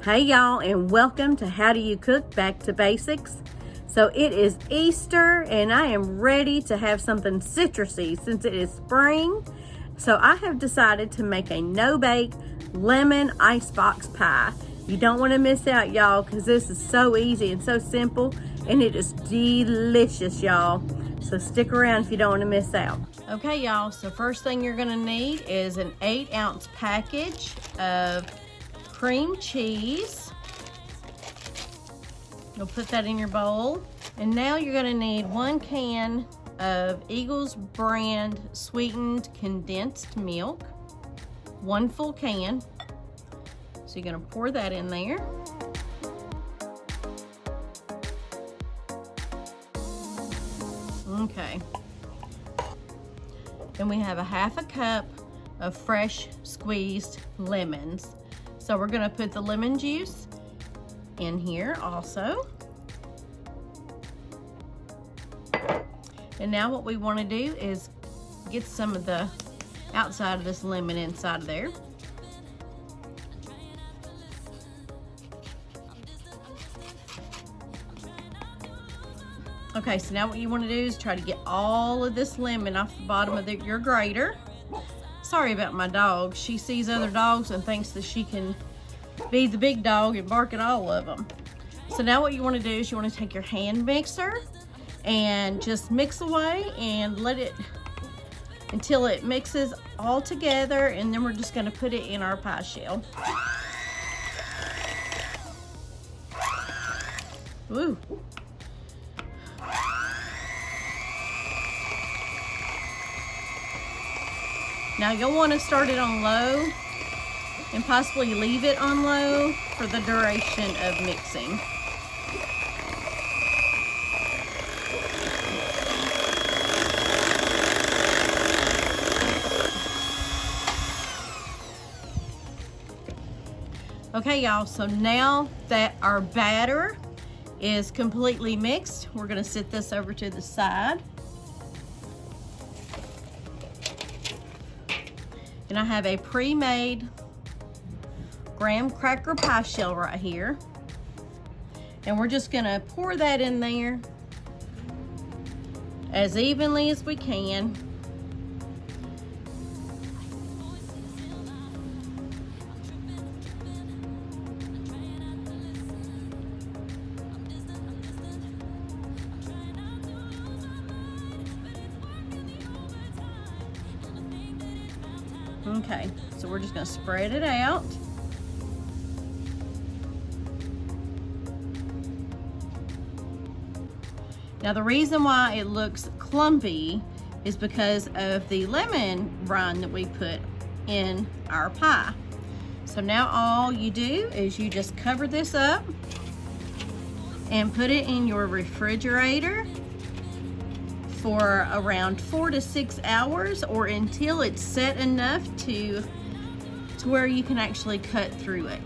Hey y'all, and welcome to How Do You Cook Back to Basics. So it is Easter and I am ready to have something citrusy since it is spring. So I have decided to make a no-bake lemon icebox pie. You don't want to miss out, y'all, because this is so easy and so simple, and it is delicious, y'all. So stick around if you don't want to miss out. Okay, y'all, so first thing you're gonna need is an 8-ounce package of cream cheese. You'll put that in your bowl. And now you're gonna need 1 can of Eagles brand sweetened condensed milk. 1 full can. So you're gonna pour that in there. Okay. Then we have a 1/2 cup of fresh squeezed lemons. So we're gonna put the lemon juice in here also. And now what we wanna do is get some of the outside of this lemon inside of there. Okay, so now what you wanna do is try to get all of this lemon off the bottom of your grater. Sorry about my dog. She sees other dogs and thinks that she can be the big dog and bark at all of them. So now what you want to do is you want to take your hand mixer and just mix away and let it until it mixes all together, and then we're just going to put it in our pie shell. Ooh. Now you'll want to start it on low and possibly leave it on low for the duration of mixing. Okay, y'all, so now that our batter is completely mixed, we're going to set this over to the side. And I have a pre-made graham cracker pie shell right here. And we're just gonna pour that in there as evenly as we can. Okay, so we're just gonna spread it out. Now the reason why it looks clumpy is because of the lemon rind that we put in our pie. So now all you do is you just cover this up and put it in your refrigerator for around 4 to 6 hours, or until it's set enough to where you can actually cut through it.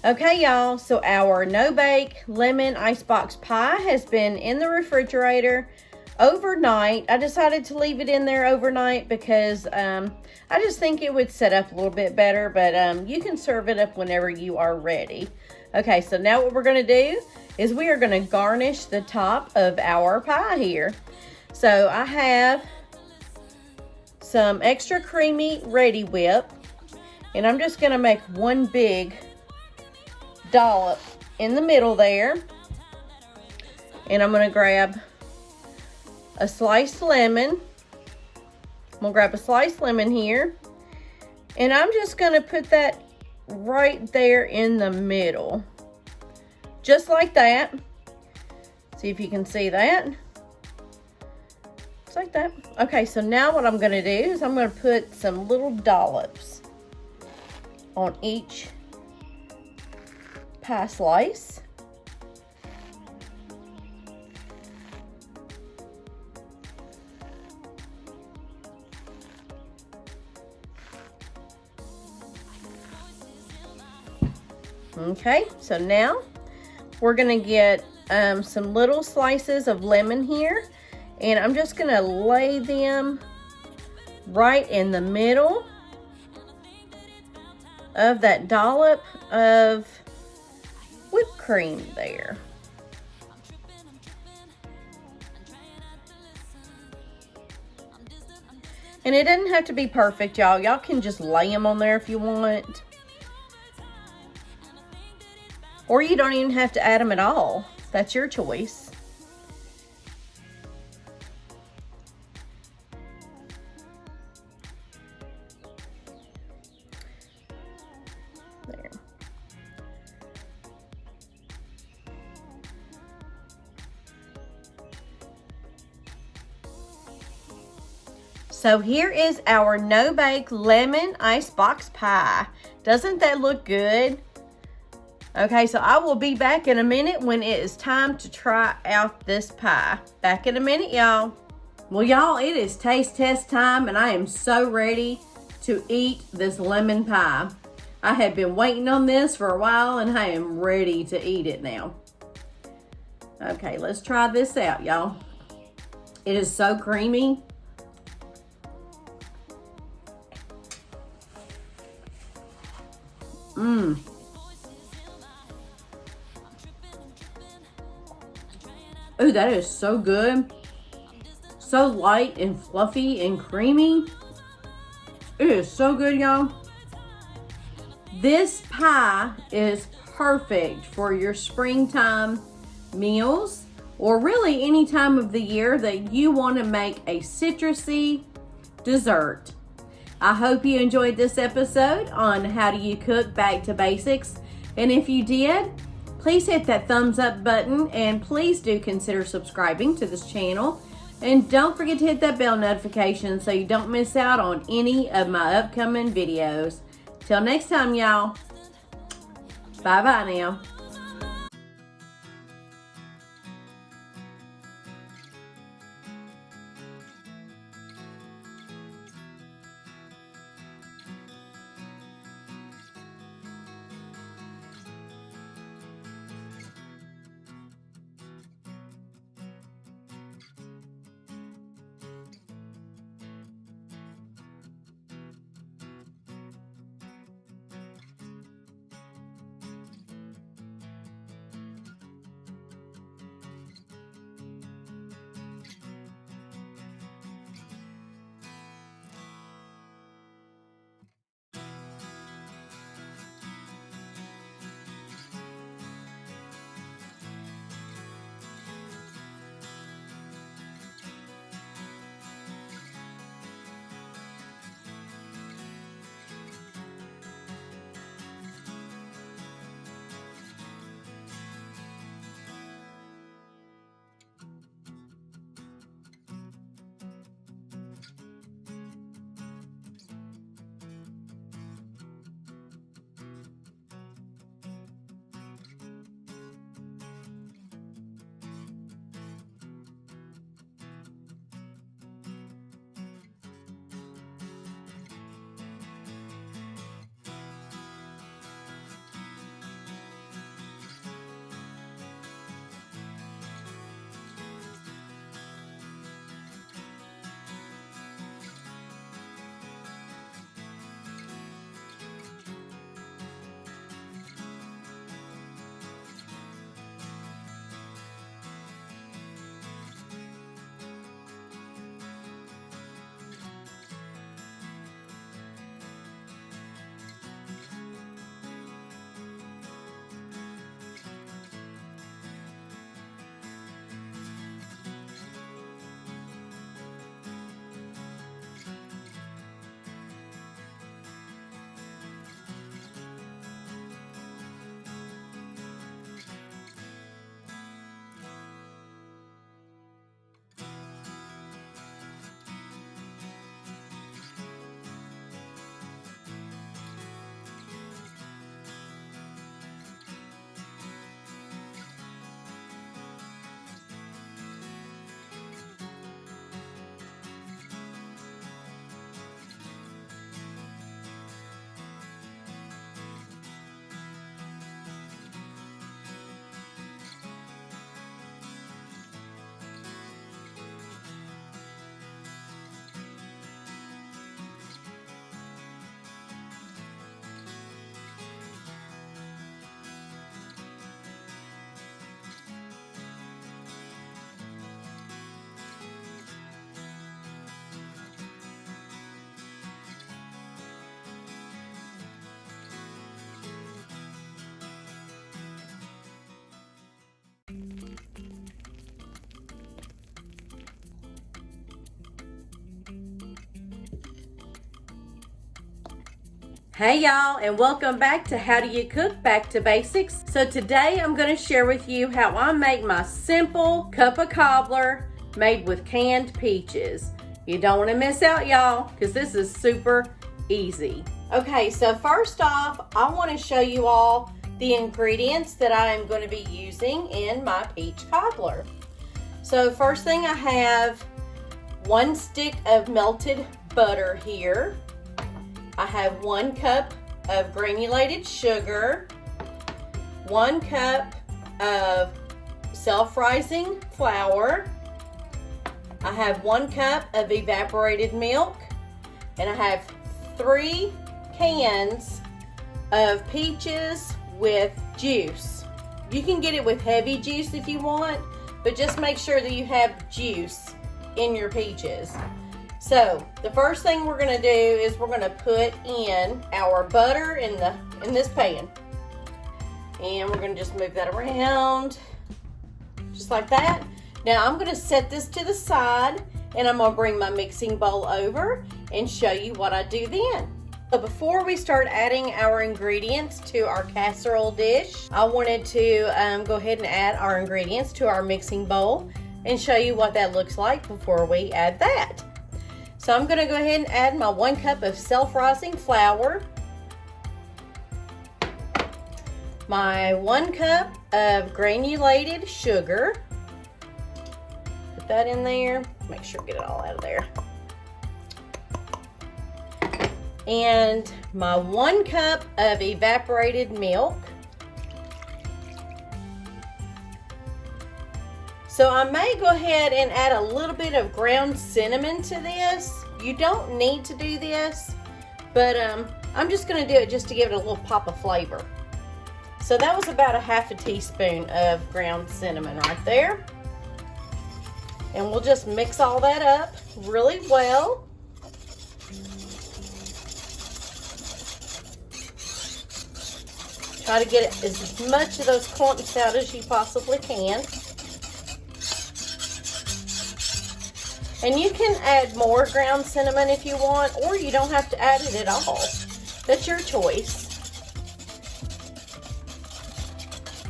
Okay, y'all, so our no-bake lemon icebox pie has been in the refrigerator overnight. I decided to leave it in there overnight because I just think it would set up a little bit better, but you can serve it up whenever you are ready. Okay, so now what we're gonna do is we are gonna garnish the top of our pie here. So I have some extra creamy Ready Whip, and I'm just gonna make 1 big dollop in the middle there. And I'm gonna grab a sliced lemon. I'm gonna grab a sliced lemon here, and I'm just gonna put that right there in the middle, just like that. See if you can see that. Just like that. Okay, so now what I'm gonna do is I'm gonna put some little dollops on each pie slice. Okay, so now we're gonna get some little slices of lemon here, and I'm just gonna lay them right in the middle of that dollop of whipped cream there. And it doesn't have to be perfect, y'all. Y'all can just lay them on there if you want. Or you don't even have to add them at all. That's your choice. There. So here is our no-bake lemon icebox pie. Doesn't that look good? Okay, so I will be back in a minute when it is time to try out this pie. Back in a minute, y'all. Well, y'all, it is taste test time, and I am so ready to eat this lemon pie. I have been waiting on this for a while, and I am ready to eat it now. Okay, let's try this out, y'all. It is so creamy. Mmm. Oh, that is so good. So light and fluffy and creamy. It is so good, y'all. This pie is perfect for your springtime meals, or really any time of the year that you want to make a citrusy dessert. I hope you enjoyed this episode on how do you cook back to basics. And if you did, please hit that thumbs up button, and please do consider subscribing to this channel. And don't forget to hit that bell notification so you don't miss out on any of my upcoming videos. Till next time, y'all. Bye-bye now. Hey y'all, and welcome back to How Do You Cook Back to Basics. So today I'm going to share with you how I make my simple cup of cobbler made with canned peaches. You don't want to miss out, y'all, because this is super easy. Okay, so first off, I want to show you all the ingredients that I am going to be using in my peach cobbler. So first thing, I have 1 stick of melted butter here. I have 1 cup of granulated sugar, 1 cup of self-rising flour, I have 1 cup of evaporated milk, and I have 3 cans of peaches with juice. You can get it with heavy juice if you want, but just make sure that you have juice in your peaches. So the first thing we're going to do is we're going to put in our butter in this pan, and we're going to just move that around just like that. Now I'm going to set this to the side, and I'm going to bring my mixing bowl over and show you what I do then. So before we start adding our ingredients to our casserole dish, I wanted to go ahead and add our ingredients to our mixing bowl and show you what that looks like before we add that. So I'm going to go ahead and add my 1 cup of self-rising flour, my 1 cup of granulated sugar, put that in there, make sure to get it all out of there, and my 1 cup of evaporated milk. So I may go ahead and add a little bit of ground cinnamon to this. You don't need to do this, but I'm just going to do it just to give it a little pop of flavor. So that was about a ½ teaspoon of ground cinnamon right there. And we'll just mix all that up really well. Try to get as much of those clumps out as you possibly can. And you can add more ground cinnamon if you want, or you don't have to add it at all. That's your choice.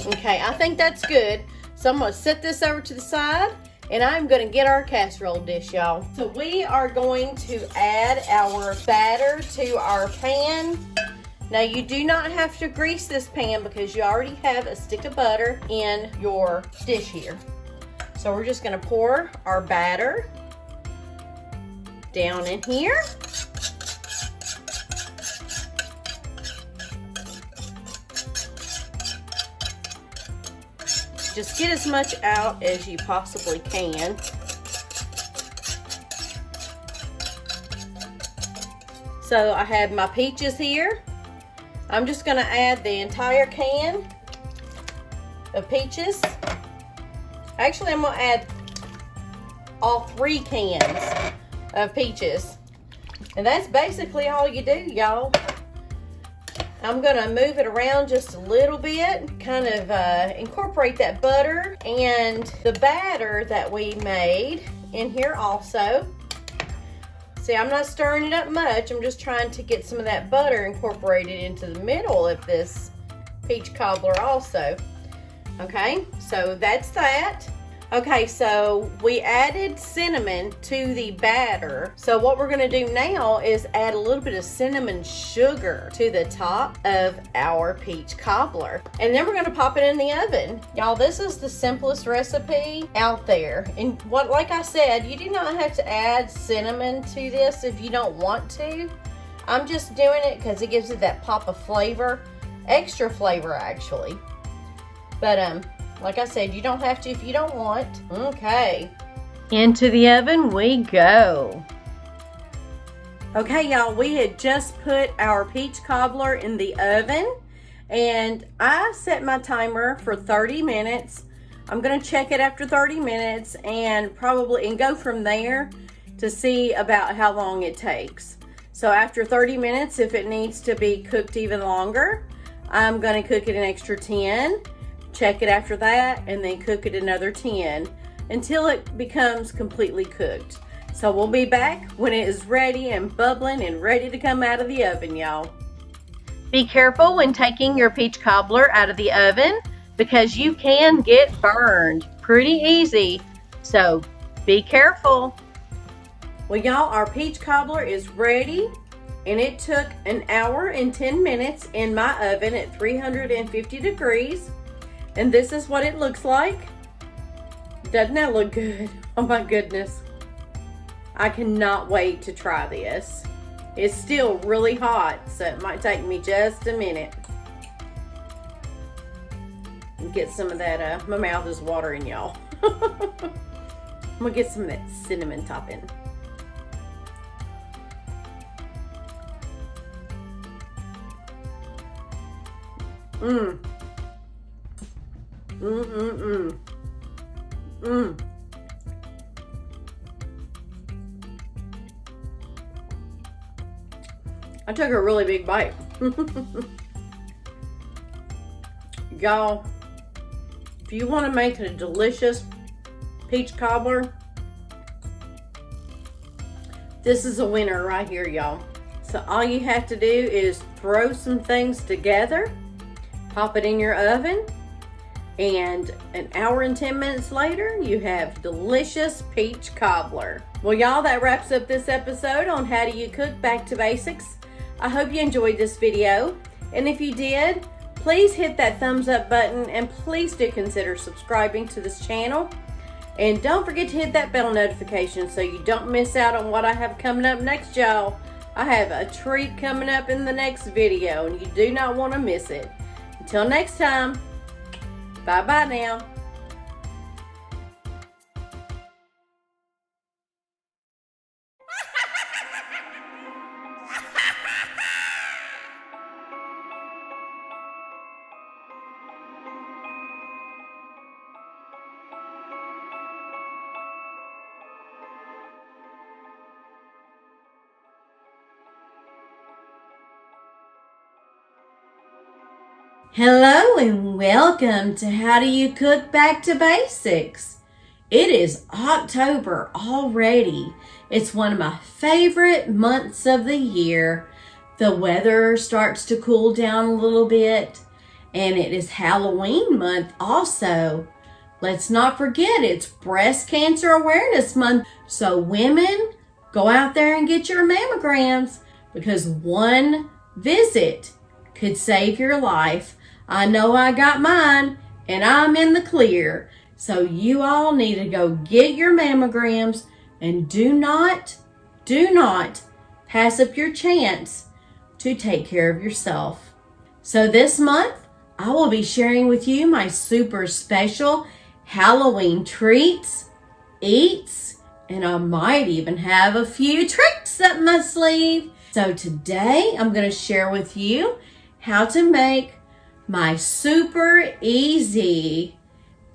Okay, I think that's good. So I'm going to set this over to the side, and I'm going to get our casserole dish, y'all. So we are going to add our batter to our pan. Now you do not have to grease this pan because you already have a stick of butter in your dish here. So we're just going to pour our batter down in here. Just get as much out as you possibly can. So I have my peaches here. I'm just going to add the entire can of peaches. Actually, I'm going to add all 3 cans of peaches, and that's basically all you do, y'all. I'm gonna move it around just a little bit, kind of incorporate that butter and the batter that we made in here also. See, I'm not stirring it up much. I'm just trying to get some of that butter incorporated into the middle of this peach cobbler also. Okay, so that's that. Okay, so we added cinnamon to the batter. So what we're gonna do now is add a little bit of cinnamon sugar to the top of our peach cobbler. And then we're gonna pop it in the oven. Y'all, this is the simplest recipe out there. And like I said, you do not have to add cinnamon to this if you don't want to. I'm just doing it because it gives it that pop of flavor, extra flavor actually. But like I said, you don't have to if you don't want. Okay, into the oven we go. Okay, y'all, we had just put our peach cobbler in the oven, and I set my timer for 30 minutes. I'm gonna check it after 30 minutes and go from there to see about how long it takes. So after 30 minutes, if it needs to be cooked even longer, I'm gonna cook it an extra 10. Check it after that, and then cook it another 10 until it becomes completely cooked. So we'll be back when it is ready and bubbling and ready to come out of the oven, y'all. Be careful when taking your peach cobbler out of the oven because you can get burned pretty easy, so be careful. Well, y'all, our peach cobbler is ready, and it took an hour and 10 minutes in my oven at 350 degrees, and this is what it looks like. Doesn't that look good? Oh my goodness. I cannot wait to try this. It's still really hot, so it might take me just a minute. Get some of that, my mouth is watering, y'all. I'm gonna get some of that cinnamon topping. Mmm. I took a really big bite. Y'all, if you want to make a delicious peach cobbler, this is a winner right here, y'all. So all you have to do is throw some things together, pop it in your oven, and an hour and 10 minutes later, you have delicious peach cobbler. Well, y'all, that wraps up this episode on How Do You Cook Back to Basics. I hope you enjoyed this video, and if you did, please hit that thumbs up button, and please do consider subscribing to this channel. And don't forget to hit that bell notification so you don't miss out on what I have coming up next, y'all. I have a treat coming up in the next video, and you do not want to miss it. Until next time, bye-bye now. Hello and welcome to How Do You Cook Back to Basics. It is October already. It's one of my favorite months of the year. The weather starts to cool down a little bit, and it is Halloween month also. Let's not forget it's Breast Cancer Awareness Month. So women, go out there and get your mammograms because one visit could save your life. I know I got mine, and I'm in the clear. So you all need to go get your mammograms, and do not pass up your chance to take care of yourself. So this month, I will be sharing with you my super special Halloween treats, eats, and I might even have a few tricks up my sleeve. So today, I'm going to share with you how to make my super easy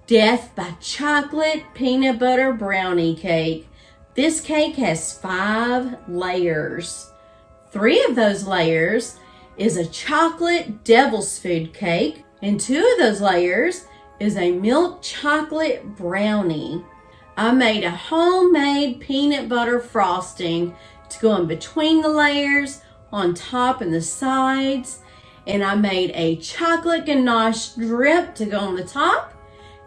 Death by Chocolate Peanut Butter Brownie Cake. This cake has 5 layers. 3 of those layers is a chocolate devil's food cake, and 2 of those layers is a milk chocolate brownie. I made a homemade peanut butter frosting to go in between the layers, on top and the sides. And I made a chocolate ganache drip to go on the top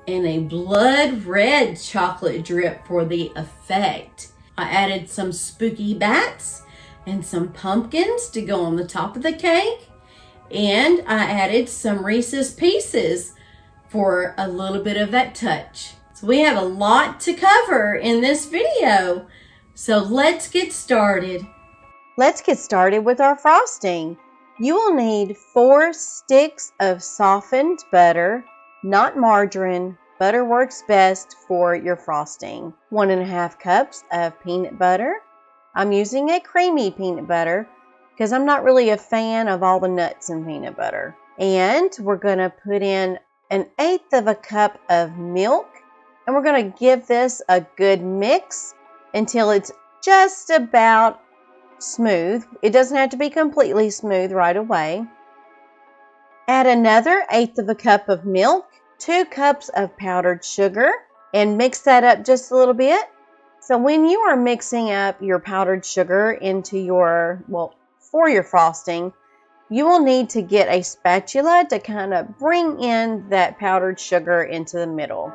and a blood red chocolate drip for the effect. I added some spooky bats and some pumpkins to go on the top of the cake. And I added some Reese's Pieces for a little bit of that touch. So we have a lot to cover in this video. So let's get started. Let's get started with our frosting. You will need 4 sticks of softened butter, not margarine. Butter works best for your frosting. 1.5 cups of peanut butter. I'm using a creamy peanut butter because I'm not really a fan of all the nuts in peanut butter. And we're going to put in 1/8 cup of milk. And we're going to give this a good mix until it's just about smooth. It doesn't have to be completely smooth right away. Add another 1/8 cup of milk, 2 cups of powdered sugar, and mix that up just a little bit. So when you are mixing up your powdered sugar into for your frosting, you will need to get a spatula to kind of bring in that powdered sugar into the middle.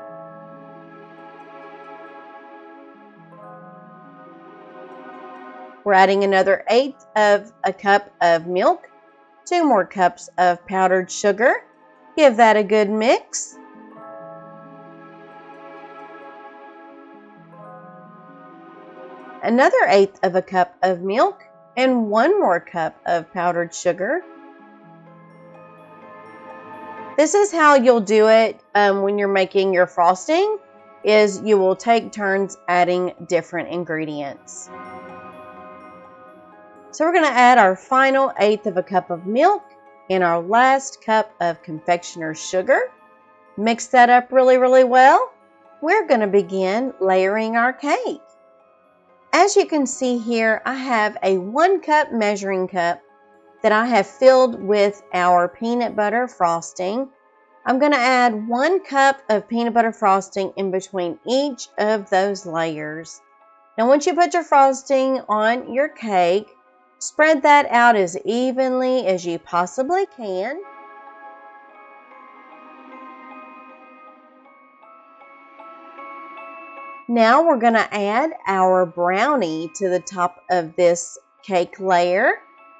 We're adding another 1/8 of a cup of milk, 2 more cups of powdered sugar. Give that a good mix. Another 1/8 of a cup of milk and 1 more cup of powdered sugar. This is how you'll do it when you're making your frosting, is you will take turns adding different ingredients. So we're going to add our final 1/8 of a cup of milk and our last cup of confectioner's sugar. Mix that up really, really well. We're going to begin layering our cake. As you can see here, I have a 1 cup measuring cup that I have filled with our peanut butter frosting. I'm going to add 1 cup of peanut butter frosting in between each of those layers. Now, once you put your frosting on your cake, spread that out as evenly as you possibly can. Now we're going to add our brownie to the top of this cake layer.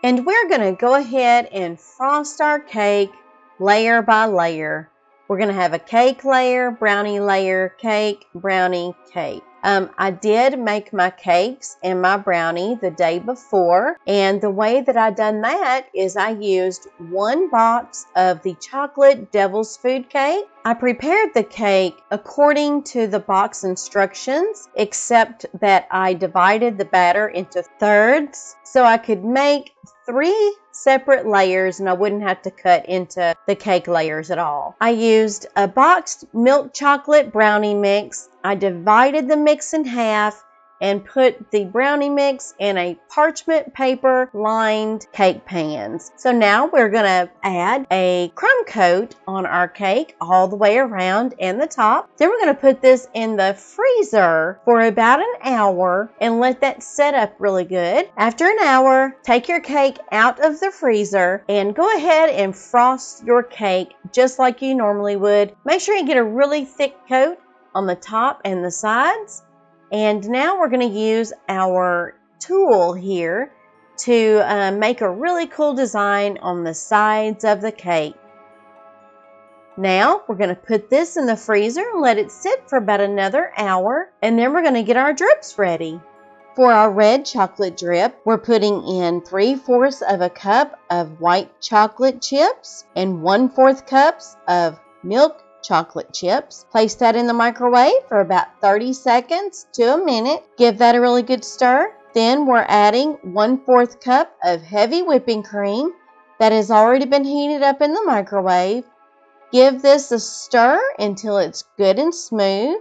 And we're going to go ahead and frost our cake layer by layer. We're going to have a cake layer, brownie layer, cake, brownie, cake. I did make my cakes and my brownie the day before, and the way that I done that is I used 1 box of the chocolate devil's food cake. I prepared the cake according to the box instructions, except that I divided the batter into thirds so I could make 3 separate layers and I wouldn't have to cut into the cake layers at all. I used a boxed milk chocolate brownie mix. I divided the mix in half and put the brownie mix in a parchment paper lined cake pans. So now we're going to add a crumb coat on our cake all the way around and the top. Then we're going to put this in the freezer for about an hour and let that set up really good. After an hour, take your cake out of the freezer and go ahead and frost your cake just like you normally would. Make sure you get a really thick coat on the top and the sides. And now we're going to use our tool here to make a really cool design on the sides of the cake. Now we're going to put this in the freezer and let it sit for about another hour, and then we're going to get our drips ready. For our red chocolate drip, we're putting in 3/4 of a cup of white chocolate chips and 1/4 cups of milk chocolate chips. Place that in the microwave for about 30 seconds to a minute. Give that a really good stir. Then we're adding 1/4 cup of heavy whipping cream that has already been heated up in the microwave. Give this a stir until it's good and smooth.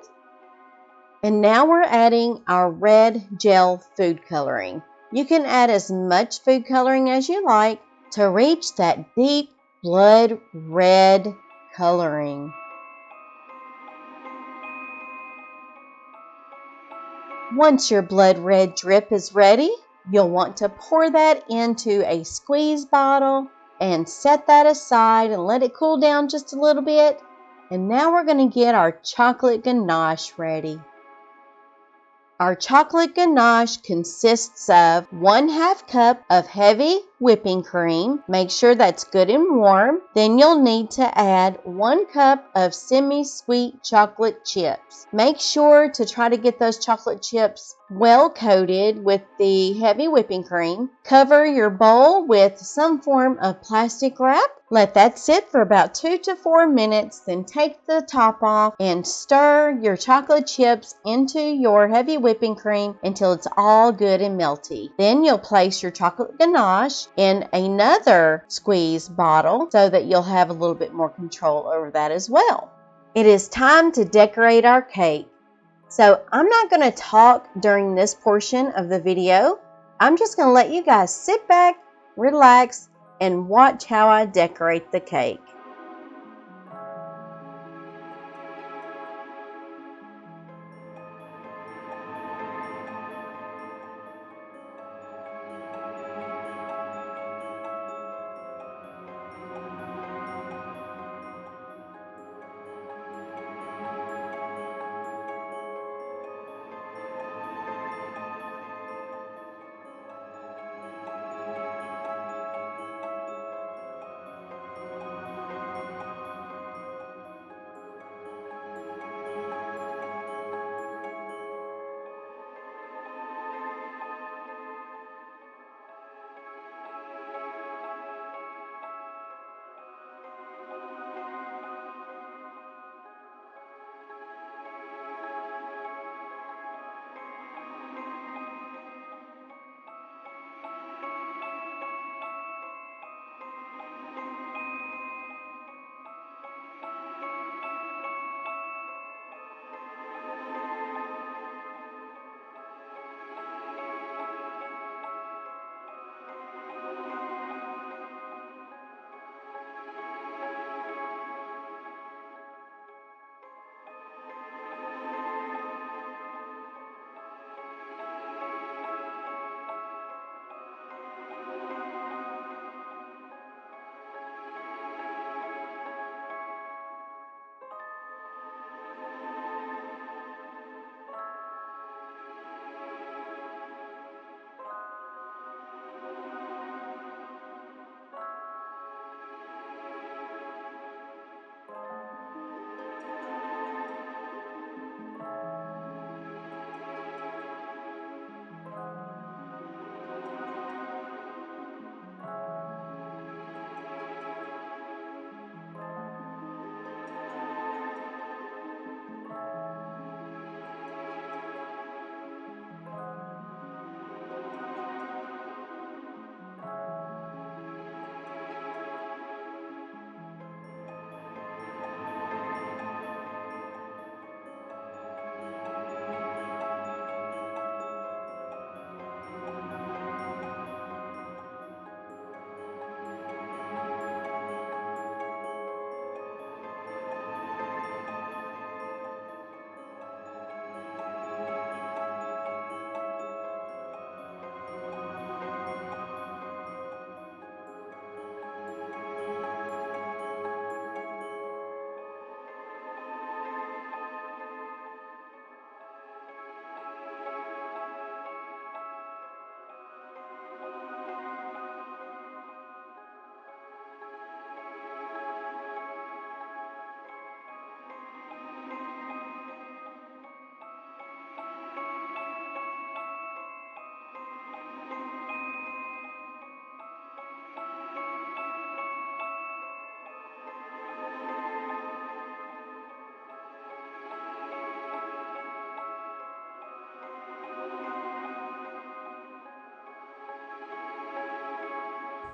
And now we're adding our red gel food coloring. You can add as much food coloring as you like to reach that deep blood red coloring. Once your blood red drip is ready, you'll want to pour that into a squeeze bottle and set that aside and let it cool down just a little bit. And now we're going to get our chocolate ganache ready. Our chocolate ganache consists of 1/2 cup of heavy whipping cream. Make sure that's good and warm. Then you'll need to add 1 cup of semi-sweet chocolate chips. Make sure to try to get those chocolate chips well coated with the heavy whipping cream. Cover your bowl with some form of plastic wrap. Let that sit for about 2 to 4 minutes, then take the top off and stir your chocolate chips into your heavy whipping cream until it's all good and melty. Then you'll place your chocolate ganache in another squeeze bottle so that you'll have a little bit more control over that as well. It is time to decorate our cake. So I'm not going to talk during this portion of the video. I'm just going to let you guys sit back, relax, and watch how I decorate the cake.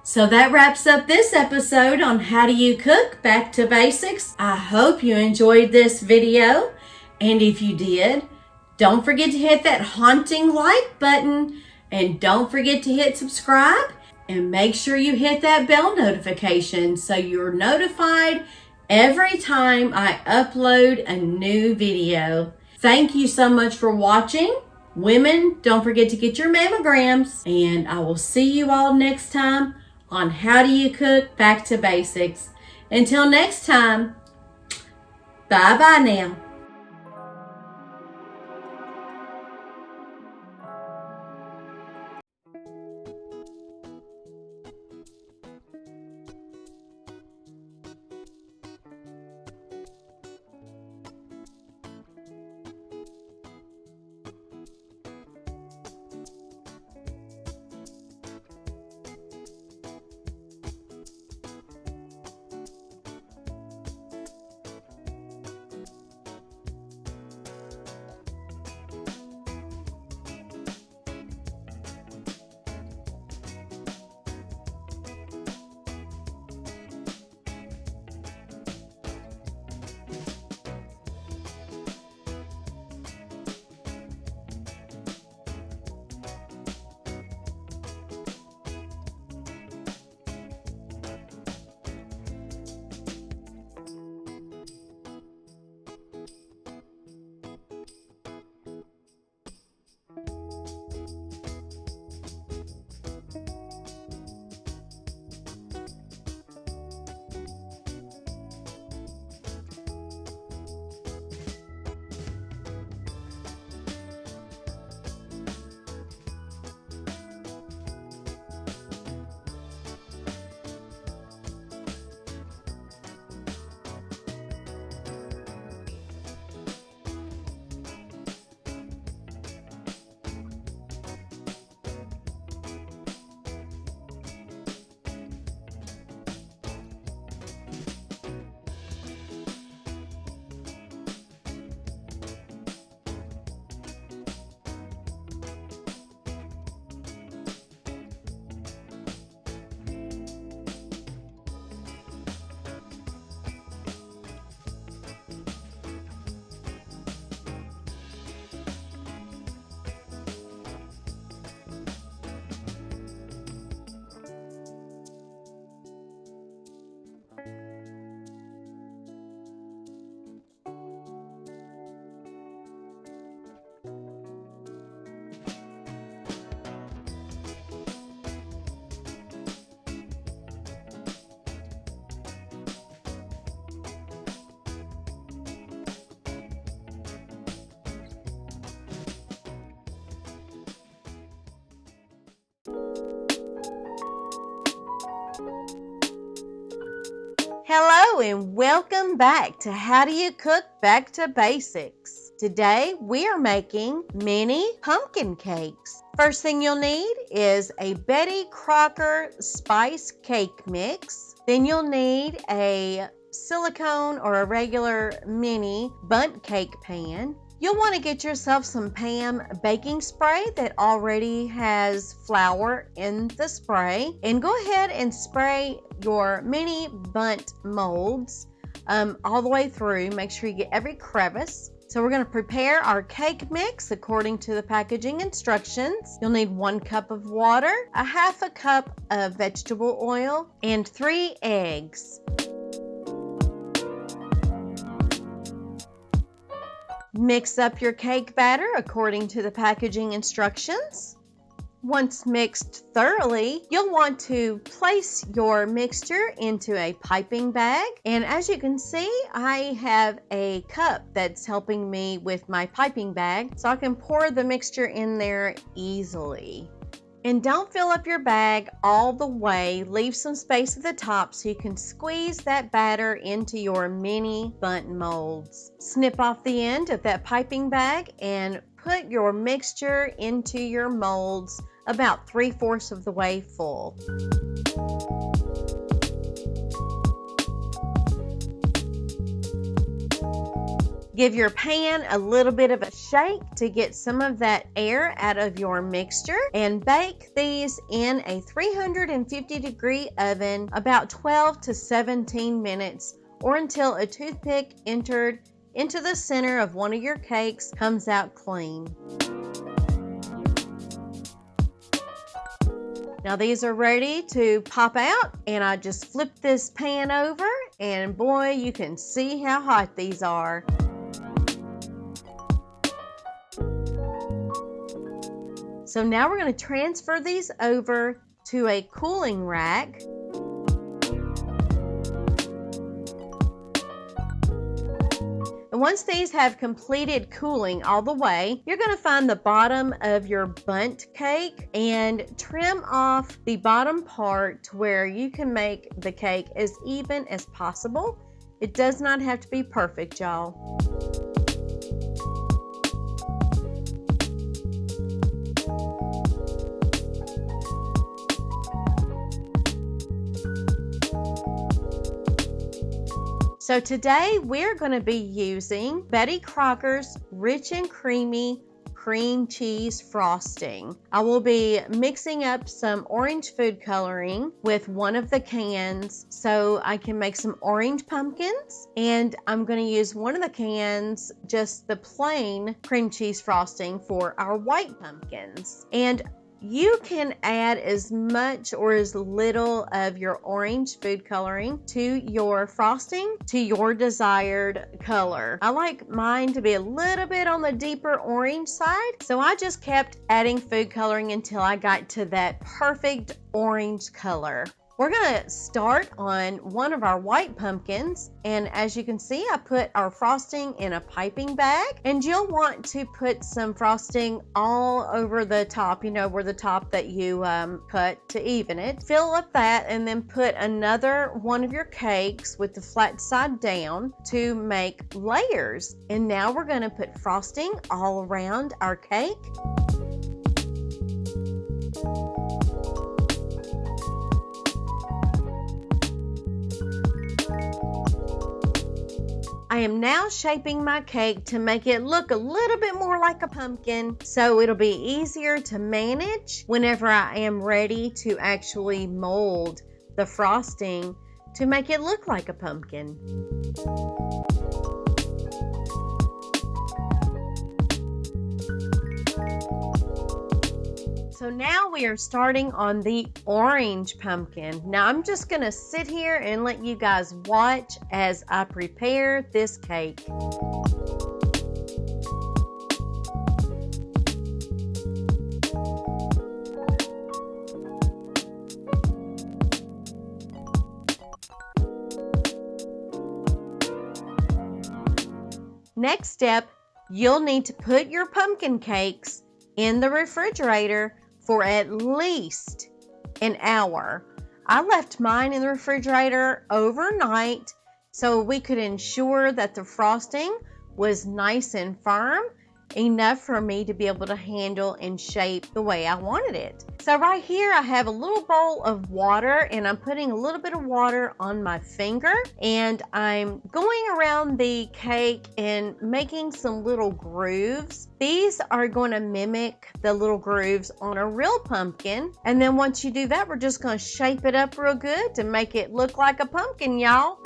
So that wraps up this episode on How Do You Cook Back to Basics. I hope you enjoyed this video. And if you did, don't forget to hit that haunting like button. And don't forget to hit subscribe. And make sure you hit that bell notification so you're notified every time I upload a new video. Thank you so much for watching. Women, don't forget to get your mammograms. And I will see you all next time on How Do You Cook Back to Basics. Until next time, bye-bye now. Hello and welcome back to How Do You Cook Back to Basics. Today we are making mini pumpkin cakes. First thing you'll need is a Betty Crocker spice cake mix. Then you'll need a silicone or a regular mini bundt cake pan. You'll want to get yourself some PAM baking spray that already has flour in the spray. And go ahead and spray your mini bundt molds all the way through. Make sure you get every crevice. So we're going to prepare our cake mix according to the packaging instructions. You'll need 1 cup of water, a half a cup of vegetable oil, and 3 eggs. Mix up your cake batter according to the packaging instructions. Once mixed thoroughly, you'll want to place your mixture into a piping bag. And as you can see, I have a cup that's helping me with my piping bag, so I can pour the mixture in there easily. And don't fill up your bag all the way. Leave some space at the top so you can squeeze that batter into your mini bundt molds. Snip off the end of that piping bag and put your mixture into your molds about 3/4 of the way full. Give your pan a little bit of a shake to get some of that air out of your mixture, and bake these in a 350-degree oven about 12 to 17 minutes, or until a toothpick entered into the center of one of your cakes comes out clean. Now these are ready to pop out, and I just flip this pan over, and boy, you can see how hot these are. So now we're going to transfer these over to a cooling rack. And once these have completed cooling all the way, you're going to find the bottom of your bundt cake and trim off the bottom part to where you can make the cake as even as possible. It does not have to be perfect, y'all. So today we're going to be using Betty Crocker's Rich and Creamy Cream Cheese Frosting. I will be mixing up some orange food coloring with one of the cans so I can make some orange pumpkins, and I'm going to use one of the cans, just the plain cream cheese frosting, for our white pumpkins. And you can add as much or as little of your orange food coloring to your frosting to your desired color. I like mine to be a little bit on the deeper orange side, so I just kept adding food coloring until I got to that perfect orange color. We're going to start on one of our white pumpkins, and as you can see, I put our frosting in a piping bag, and you'll want to put some frosting all over the top, you know, where the top that you cut to even it. Fill up that, and then put another one of your cakes with the flat side down to make layers. And now we're going to put frosting all around our cake. I am now shaping my cake to make it look a little bit more like a pumpkin, so it'll be easier to manage whenever I am ready to actually mold the frosting to make it look like a pumpkin. So now we are starting on the orange pumpkin. Now I'm just going to sit here and let you guys watch as I prepare this cake. Next step, you'll need to put your pumpkin cakes in the refrigerator for at least an hour. I left mine in the refrigerator overnight so we could ensure that the frosting was nice and firm, enough for me to be able to handle and shape the way I wanted it. So right here I have a little bowl of water, and I'm putting a little bit of water on my finger, and I'm going around the cake and making some little grooves. These are going to mimic the little grooves on a real pumpkin, and then once you do that, we're just going to shape it up real good to make it look like a pumpkin, y'all.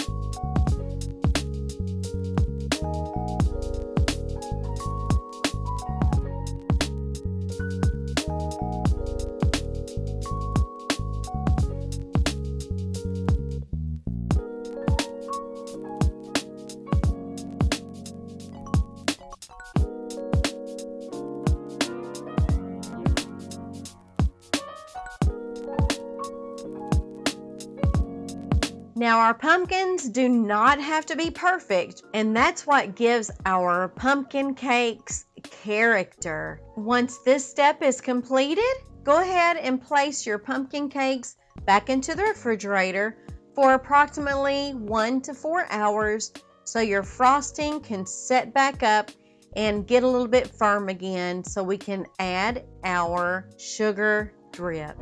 Now our pumpkins do not have to be perfect, and that's what gives our pumpkin cakes character. Once this step is completed, go ahead and place your pumpkin cakes back into the refrigerator for approximately 1 to 4 hours so your frosting can set back up and get a little bit firm again so we can add our sugar drip.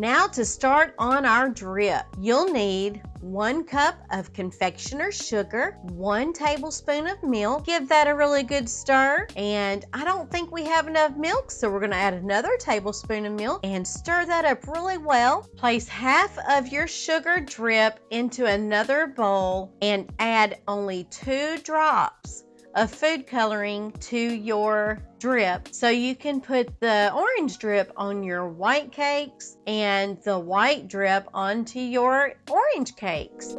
Now to start on our drip, you'll need 1 cup of confectioner's sugar, 1 tablespoon of milk. Give that a really good stir. And I don't think we have enough milk, so we're going to add another tablespoon of milk and stir that up really well. Place half of your sugar drip into another bowl and add only 2 drops of food coloring to your drip, so you can put the orange drip on your white cakes and the white drip onto your orange cakes.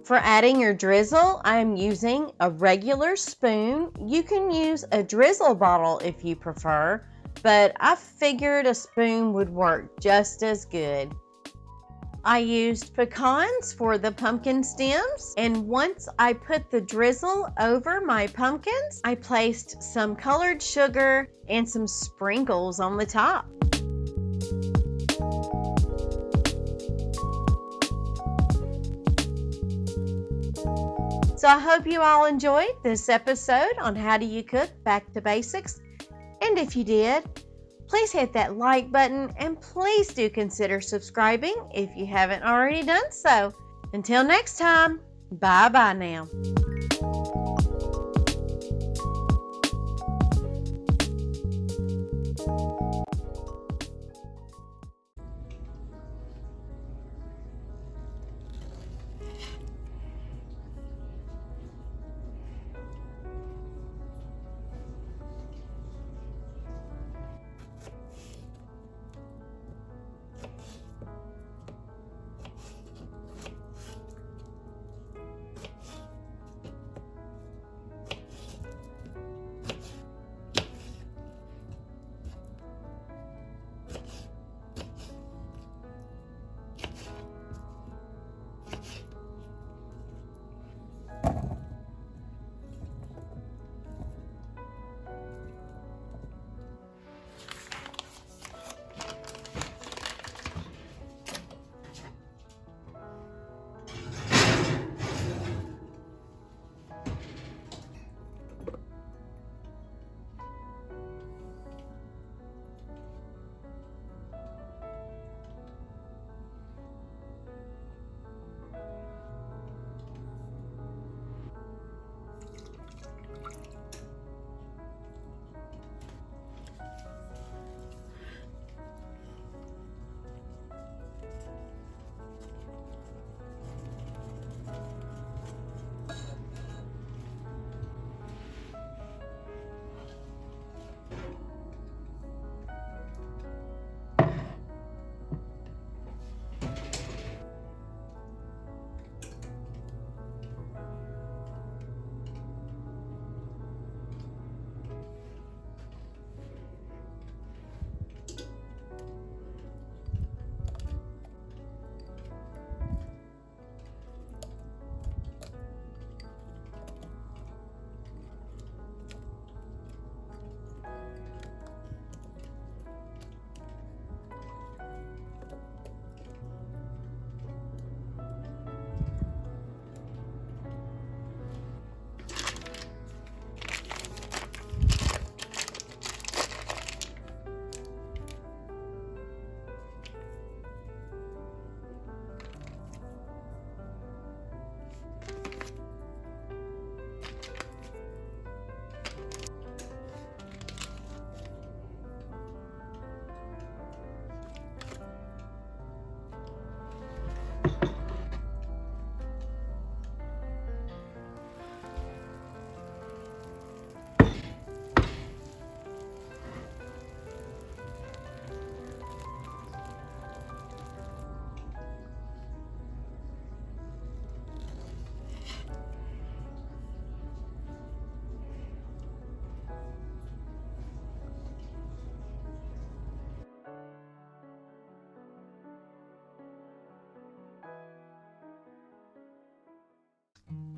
For adding your drizzle, I'm using a regular spoon. You can use a drizzle bottle if you prefer, but I figured a spoon would work just as good. I used pecans for the pumpkin stems, and once I put the drizzle over my pumpkins, I placed some colored sugar and some sprinkles on the top. So I hope you all enjoyed this episode on How Do You Cook Back to Basics. And if you did, please hit that like button and please do consider subscribing if you haven't already done so. Until next time, bye-bye now.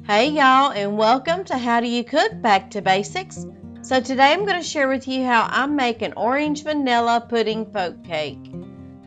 Hey y'all, and welcome to How Do You Cook Back to Basics. So today I'm going to share with you how I make an orange vanilla pudding folk cake.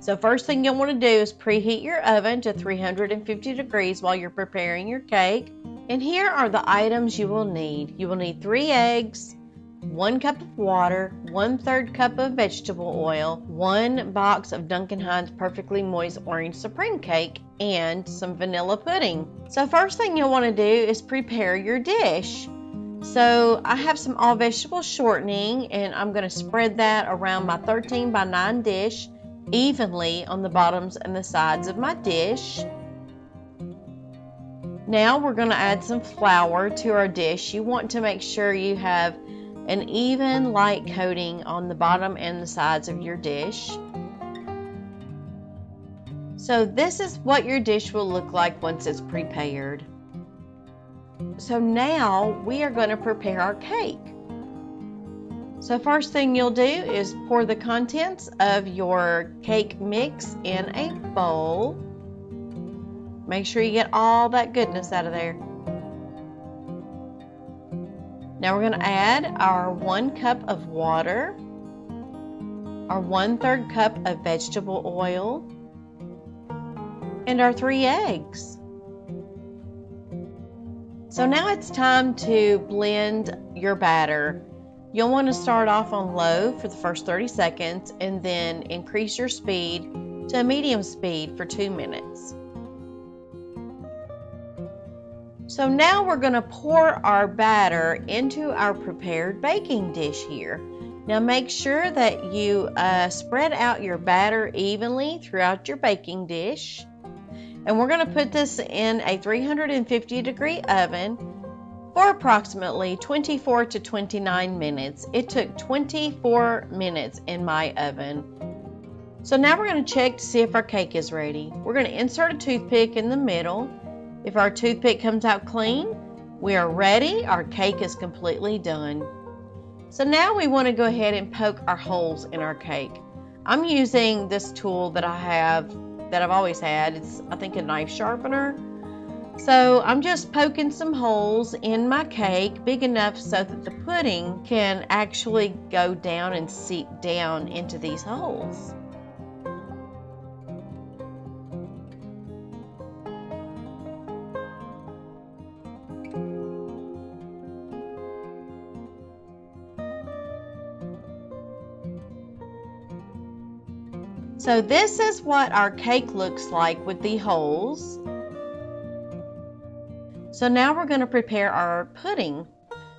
So first thing you'll want to do is preheat your oven to 350 degrees while you're preparing your cake. And here are the items you will need. You will need 3 eggs, 1 cup of water, 1/3 cup of vegetable oil, 1 box of Duncan Hines Perfectly Moist Orange Supreme Cake, and some vanilla pudding. So first thing you'll want to do is prepare your dish. So I have some all vegetable shortening, and I'm going to spread that around my 13 by 9 dish evenly on the bottoms and the sides of my dish. Now we're going to add some flour to our dish. You want to make sure you have an even light coating on the bottom and the sides of your dish. So this is what your dish will look like once it's prepared. So now we are going to prepare our cake. So first thing you'll do is pour the contents of your cake mix in a bowl. Make sure you get all that goodness out of there. Now we're going to add our 1 cup of water, our 1/3 cup of vegetable oil, and our 3 eggs. So now it's time to blend your batter. You'll want to start off on low for the first 30 seconds and then increase your speed to a medium speed for 2 minutes. So now we're going to pour our batter into our prepared baking dish here. Now make sure that you spread out your batter evenly throughout your baking dish. And we're going to put this in a 350 degree oven for approximately 24 to 29 minutes. It took 24 minutes in my oven. So now we're going to check to see if our cake is ready. We're going to insert a toothpick in the middle. If our toothpick comes out clean, we are ready. Our cake is completely done. So now we want to go ahead and poke our holes in our cake. I'm using this tool that I've always had. It's, I think, a knife sharpener. So I'm just poking some holes in my cake, big enough so that the pudding can actually go down and seep down into these holes. So this is what our cake looks like with the holes. So now we're going to prepare our pudding.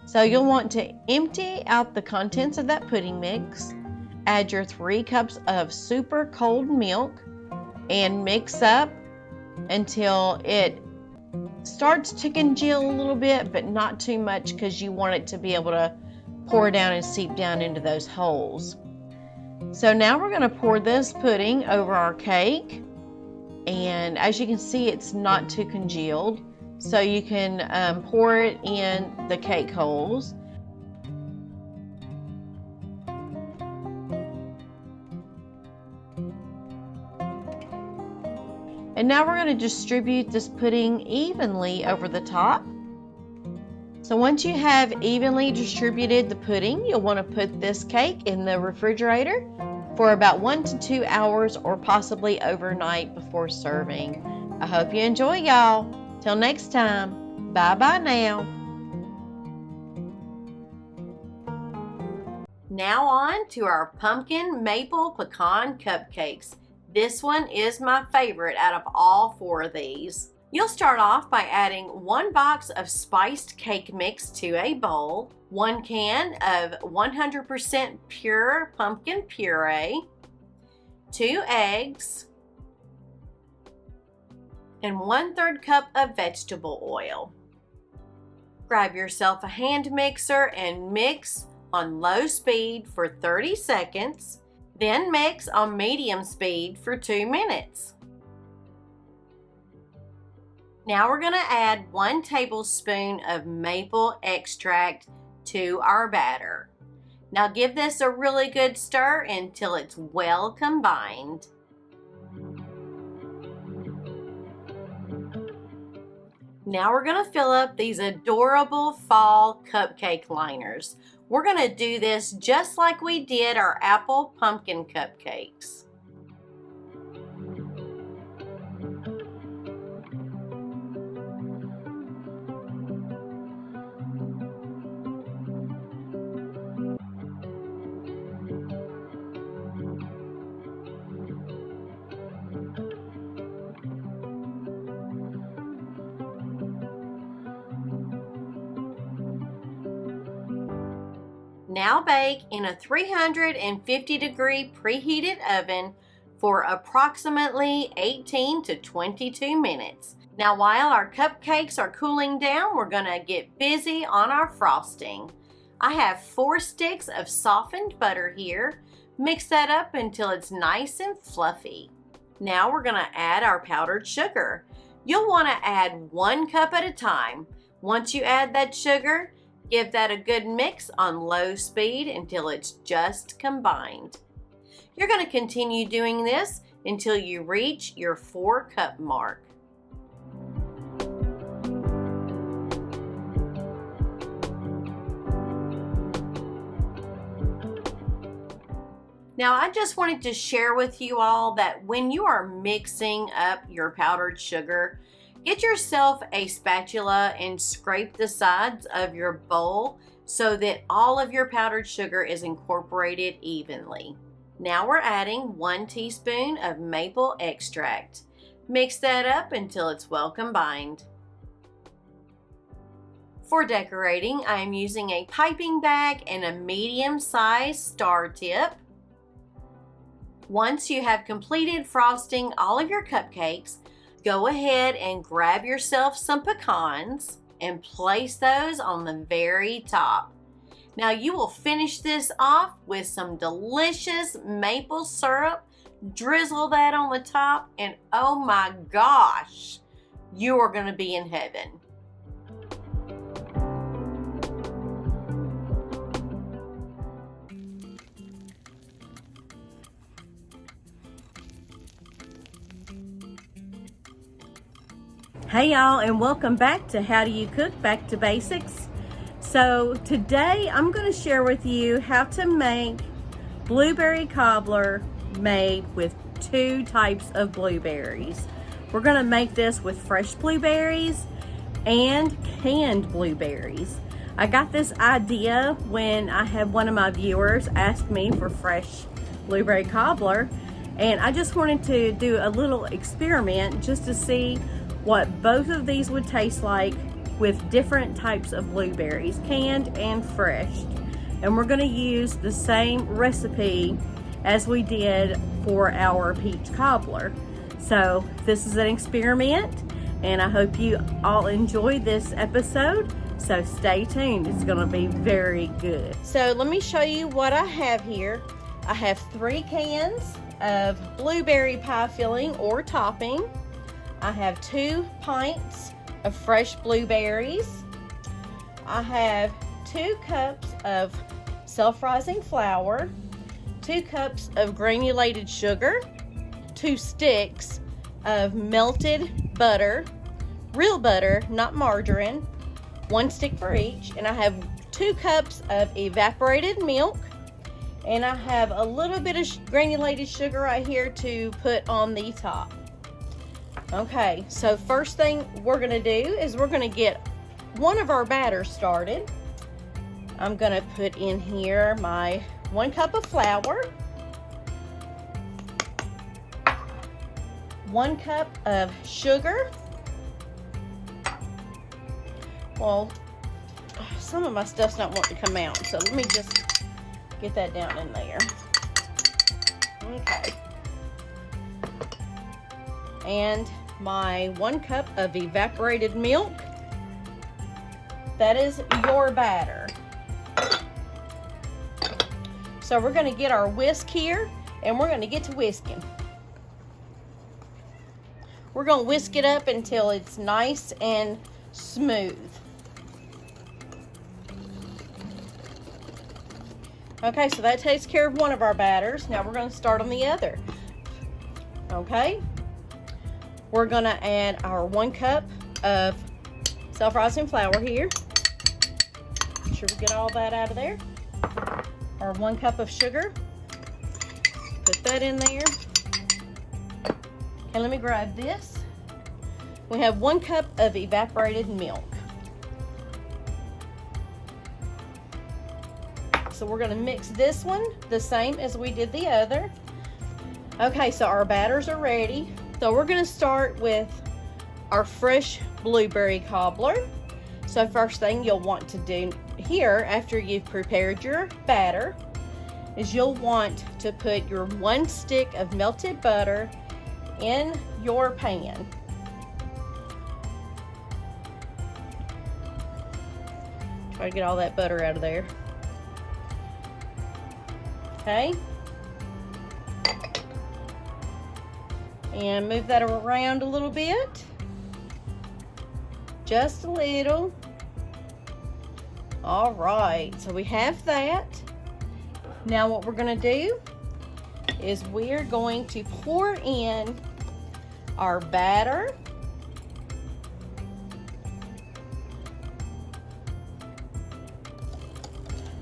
So you'll want to empty out the contents of that pudding mix, add your 3 cups of super cold milk, and mix up until it starts to congeal a little bit, but not too much because you want it to be able to pour down and seep down into those holes. So now we're going to pour this pudding over our cake, and as you can see, it's not too congealed. So you can pour it in the cake holes. And now we're going to distribute this pudding evenly over the top. So once you have evenly distributed the pudding, you'll want to put this cake in the refrigerator for about 1 to 2 hours or possibly overnight before serving. I hope you enjoy, y'all. Till next time, bye-bye now. Now on to our pumpkin maple pecan cupcakes. This one is my favorite out of all 4 of these. You'll start off by adding 1 box of spiced cake mix to a bowl, 1 can of 100% pure pumpkin puree, 2 eggs, and 1/3 cup of vegetable oil. Grab yourself a hand mixer and mix on low speed for 30 seconds, then mix on medium speed for 2 minutes. Now we're going to add 1 tablespoon of maple extract to our batter. Now give this a really good stir until it's well combined. Now we're going to fill up these adorable fall cupcake liners. We're going to do this just like we did our apple pumpkin cupcakes. Now bake in a 350-degree preheated oven for approximately 18 to 22 minutes. Now while our cupcakes are cooling down, we're going to get busy on our frosting. I have 4 sticks of softened butter here. Mix that up until it's nice and fluffy. Now we're going to add our powdered sugar. You'll want to add 1 cup at a time. Once you add that sugar, give that a good mix on low speed until it's just combined. You're going to continue doing this until you reach your 4-cup mark. Now I just wanted to share with you all that when you are mixing up your powdered sugar, get yourself a spatula and scrape the sides of your bowl so that all of your powdered sugar is incorporated evenly. Now we're adding 1 teaspoon of maple extract. Mix that up until it's well combined. For decorating, I am using a piping bag and a medium-sized star tip. Once you have completed frosting all of your cupcakes, go ahead and grab yourself some pecans and place those on the very top. Now you will finish this off with some delicious maple syrup. Drizzle that on the top and oh my gosh, you are going to be in heaven. Hey y'all, and welcome back to How Do You Cook? Back to Basics. So today I'm going to share with you how to make blueberry cobbler made with 2 types of blueberries. We're going to make this with fresh blueberries and canned blueberries. I got this idea when I had one of my viewers ask me for fresh blueberry cobbler, and I just wanted to do a little experiment just to see what both of these would taste like with different types of blueberries, canned and fresh. And we're going to use the same recipe as we did for our peach cobbler. So this is an experiment, and I hope you all enjoy this episode. So stay tuned, it's going to be very good. So let me show you what I have here. I have 3 cans of blueberry pie filling or topping. I have 2 pints of fresh blueberries. I have 2 cups of self-rising flour, 2 cups of granulated sugar, 2 sticks of melted butter, real butter, not margarine, 1 stick for each, and I have 2 cups of evaporated milk, and I have a little bit of granulated sugar right here to put on the top. Okay, so first thing we're going to do is we're going to get one of our batters started. I'm going to put in here my 1 cup of flour, 1 cup of sugar. Well, some of my stuff's not wanting to come out, so let me just get that down in there. Okay. And my 1 cup of evaporated milk. That is your batter. So we're going to get our whisk here, and we're going to get to whisking. We're going to whisk it up until it's nice and smooth. Okay, so that takes care of one of our batters. Now we're going to start on the other. Okay. We're going to add our 1 cup of self-rising flour here. Make sure we get all that out of there. our 1 cup of sugar. Put that in there. Okay, let me grab this. We have 1 cup of evaporated milk. So we're gonna mix this one the same as we did the other. Okay, so our batters are ready. So we're gonna start with our fresh blueberry cobbler. So first thing you'll want to do here after you've prepared your batter is you'll want to put your 1 stick of melted butter in your pan. Try to get all that butter out of there. Okay. And move that around a little bit. Just a little. All right, so we have that. Now what we're gonna do is we're going to pour in our batter.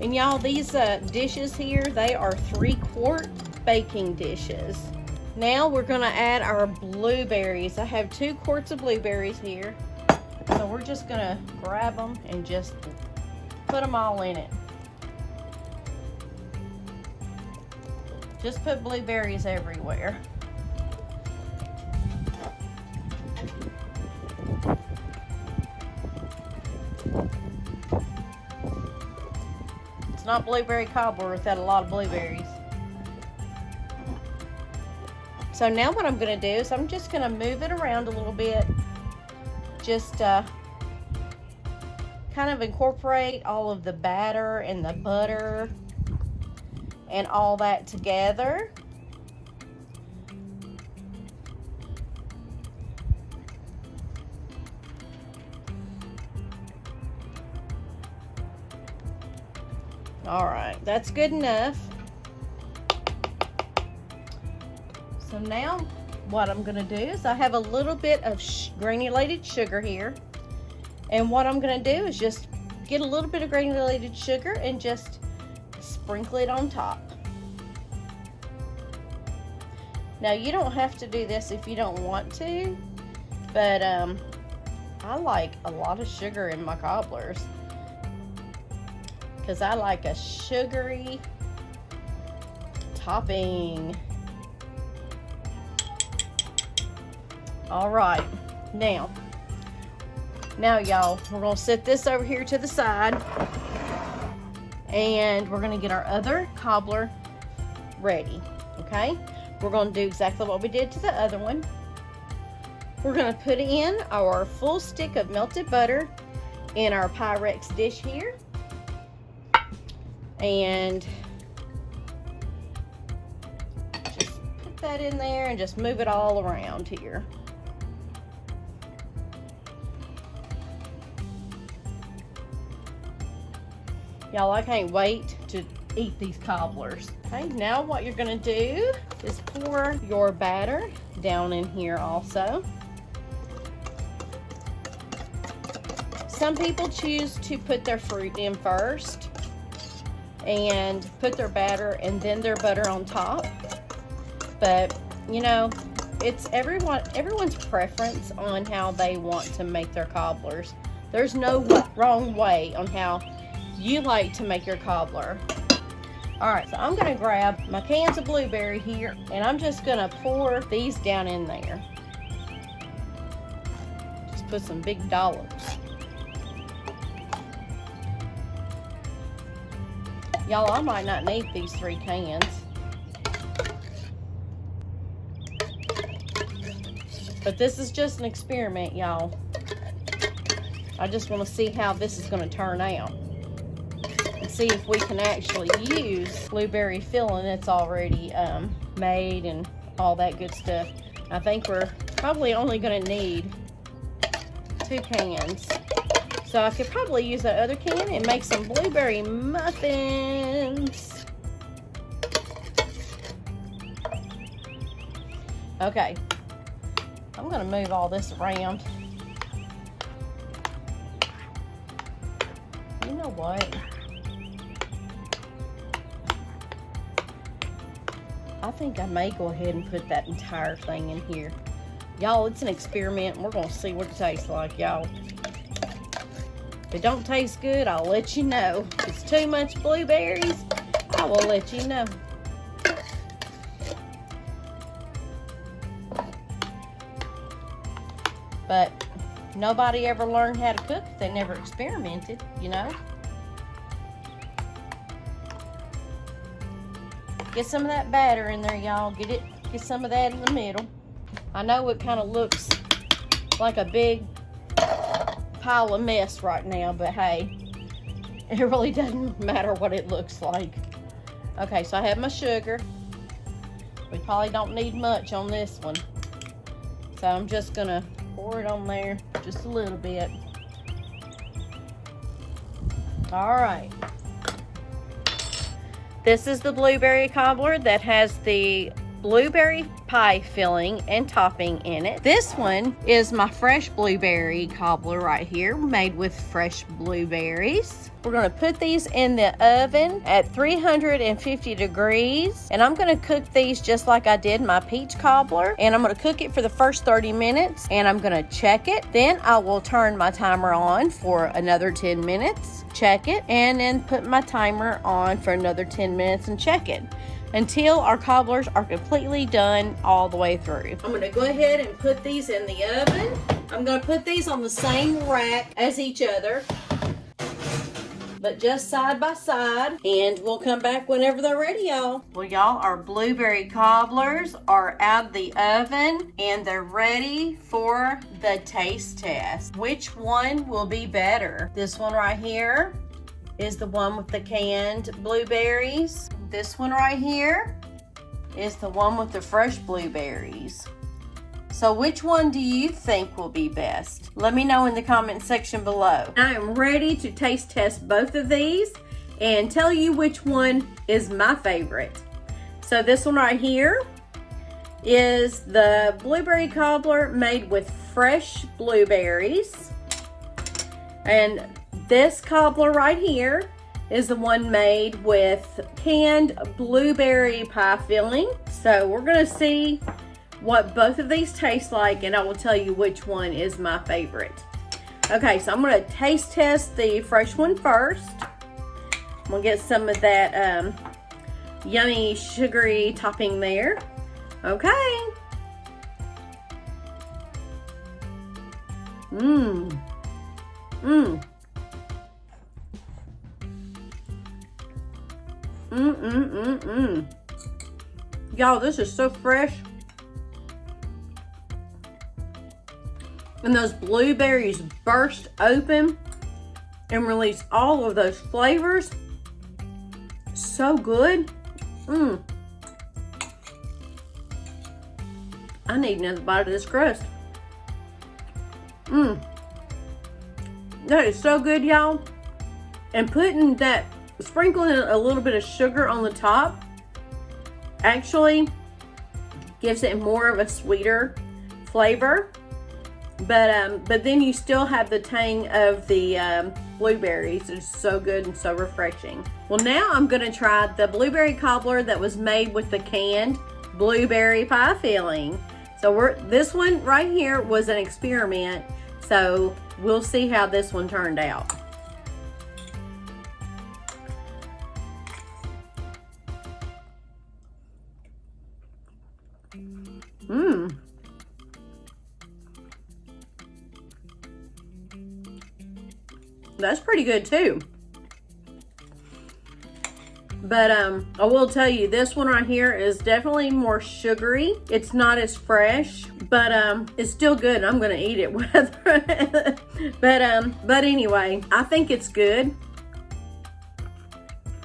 And y'all, these dishes here, they are 3-quart baking dishes. Now we're gonna add our blueberries. I have 2 quarts of blueberries here. So we're just gonna grab them and just put them all in it. Just put blueberries everywhere. It's not blueberry cobbler without a lot of blueberries. So now what I'm gonna do is I'm just gonna move it around a little bit. Just kind of incorporate all of the batter and the butter and all that together. All right, that's good enough. So now what I'm gonna do is I have a little bit of granulated sugar here. And what I'm gonna do is just get a little bit of granulated sugar and just sprinkle it on top. Now you don't have to do this if you don't want to, but I like a lot of sugar in my cobblers because I like a sugary topping. All right, now y'all, we're gonna set this over here to the side and we're gonna get our other cobbler ready, okay? We're gonna do exactly what we did to the other one. We're gonna put in our full stick of melted butter in our Pyrex dish here. And just put that in there and just move it all around here. Y'all, I can't wait to eat these cobblers. Okay, now what you're gonna do is pour your batter down in here also. Some people choose to put their fruit in first and put their batter and then their butter on top. But, you know, it's everyone's preference on how they want to make their cobblers. There's no wrong way on how you like to make your cobbler. All right, so I'm gonna grab my cans of blueberry here and I'm just gonna pour these down in there. Just put some big dollops. Y'all, I might not need these 3 cans. But this is just an experiment, y'all. I just want to see how this is going to turn out. And see if we can actually use blueberry filling that's already made and all that good stuff. I think we're probably only going to need 2 cans. So I could probably use that other can and make some blueberry muffins. Okay, I'm gonna move all this around. You know what? I think I may go ahead and put that entire thing in here. Y'all, it's an experiment. We're gonna see what it tastes like, y'all. If it don't taste good, I'll let you know. If it's too much blueberries, I will let you know. But nobody ever learned how to cook if they never experimented, you know? Get some of that batter in there, y'all. Get some of that in the middle. I know it kind of looks like a big pile of mess right now, but hey, it really doesn't matter what it looks like. Okay, so I have my sugar. We probably don't need much on this one. So I'm just gonna pour it on there just a little bit. All right. This is the blueberry cobbler that has the blueberry pie filling and topping in it. This one is my fresh blueberry cobbler right here, made with fresh blueberries. We're gonna put these in the oven at 350 degrees, and I'm gonna cook these just like I did my peach cobbler, and I'm gonna cook it for the first 30 minutes, and I'm gonna check it. Then I will turn my timer on for another 10 minutes, check it, and then put my timer on for another 10 minutes and check it, until our cobblers are completely done all the way through. I'm gonna go ahead and put these in the oven. I'm gonna put these on the same rack as each other, but just side by side, and we'll come back whenever they're ready, y'all. Well, y'all, our blueberry cobblers are out of the oven, and they're ready for the taste test. Which one will be better? This one right here is the one with the canned blueberries. This one right here is the one with the fresh blueberries. So which one do you think will be best? Let me know in the comment section below. I am ready to taste test both of these and tell you which one is my favorite. So this one right here is the blueberry cobbler made with fresh blueberries. And this cobbler right here is the one made with canned blueberry pie filling. So we're gonna see what both of these taste like, and I will tell you which one is my favorite. Okay, so I'm gonna taste test the fresh one first. I'm gonna get some of that yummy sugary topping there. Okay. Mmm. Mmm. Y'all, this is so fresh. And those blueberries burst open and release all of those flavors. So good. I need another bite of this crust. That is so good, y'all. And putting that, sprinkling a little bit of sugar on the top actually gives it more of a sweeter flavor. But then you still have the tang of the blueberries. It's so good and so refreshing. Well, now I'm gonna try the blueberry cobbler that was made with the canned blueberry pie filling. So this one right here was an experiment. So we'll see how this one turned out. That's pretty good too. But I will tell you, this one right here is definitely more sugary. It's not as fresh, but it's still good. I'm gonna eat it whether but anyway, I think it's good.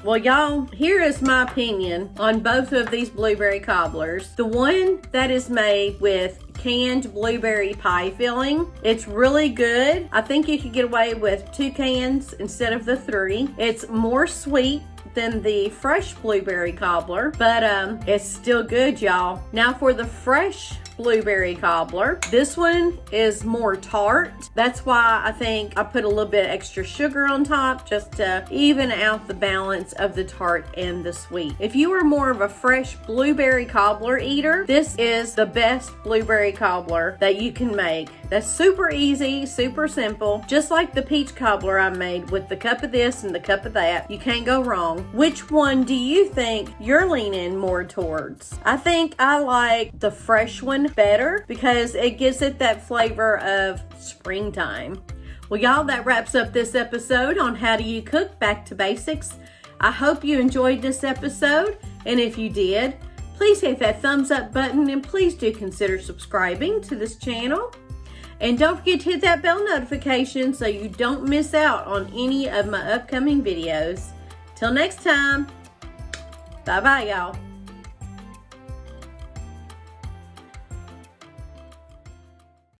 Well, y'all, here is my opinion on both of these blueberry cobblers. The one that is made with canned blueberry pie filling, it's really good. I think you could get away with 2 cans instead of the 3. It's more sweet than the fresh blueberry cobbler, but it's still good, y'all. Now for the fresh blueberry cobbler. This one is more tart. That's why I think I put a little bit extra sugar on top just to even out the balance of the tart and the sweet. If you are more of a fresh blueberry cobbler eater, this is the best blueberry cobbler that you can make. That's super easy, super simple, just like the peach cobbler I made with the cup of this and the cup of that. You can't go wrong. Which one do you think you're leaning more towards? I think I like the fresh one better because it gives it that flavor of springtime. Well, y'all, that wraps up this episode on How Do You Cook Back to Basics. I hope you enjoyed this episode, and if you did, please hit that thumbs up button and please do consider subscribing to this channel. And don't forget to hit that bell notification so you don't miss out on any of my upcoming videos. Till next time, bye-bye, y'all.